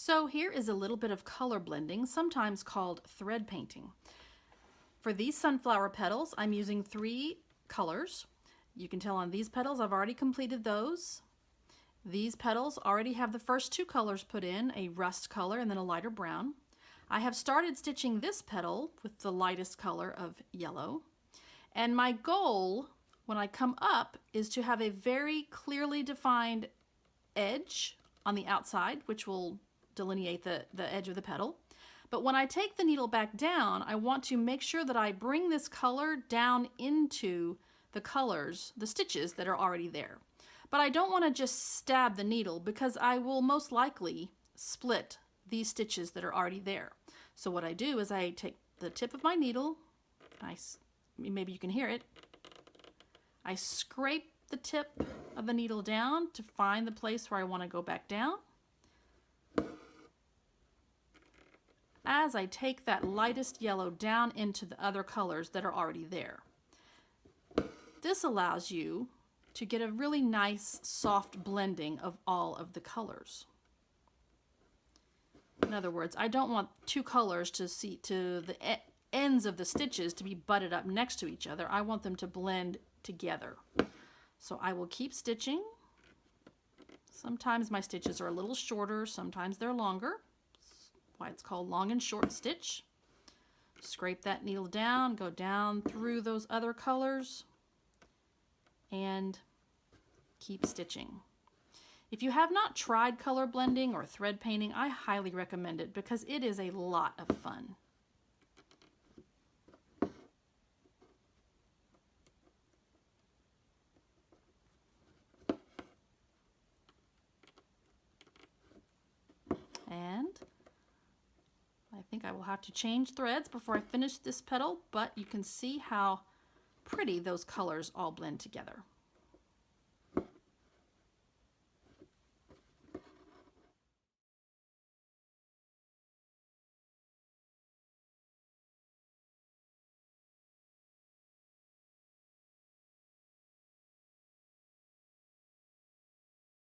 So here is a little bit of color blending, sometimes called thread painting. For these sunflower petals, I'm using 3 colors. You can tell on these petals I've already completed those. These petals already have the first 2 colors put in, a rust color and then a lighter brown. I have started stitching this petal with the lightest color of yellow. And my goal when I come up is to have a very clearly defined edge on the outside, which will delineate the edge of the petal. But when I take the needle back down, I want to make sure that I bring this color down into the colors, the stitches that are already there. But I don't want to just stab the needle because I will most likely split these stitches that are already there. So what I do is I take the tip of my needle, maybe you can hear it, I scrape the tip of the needle down to find the place where I want to go back down. As I take that lightest yellow down into the other colors that are already there. This allows you to get a really nice soft blending of all of the colors. In other words, I don't want 2 colors to the ends of the stitches to be butted up next to each other. I want them to blend together. So I will keep stitching. Sometimes my stitches are a little shorter, sometimes they're longer. That's why it's called long and short stitch. Scrape that needle down, go down through those other colors, and keep stitching. If you have not tried color blending or thread painting, I highly recommend it because it is a lot of fun. And I think I will have to change threads before I finish this petal, but you can see how pretty those colors all blend together.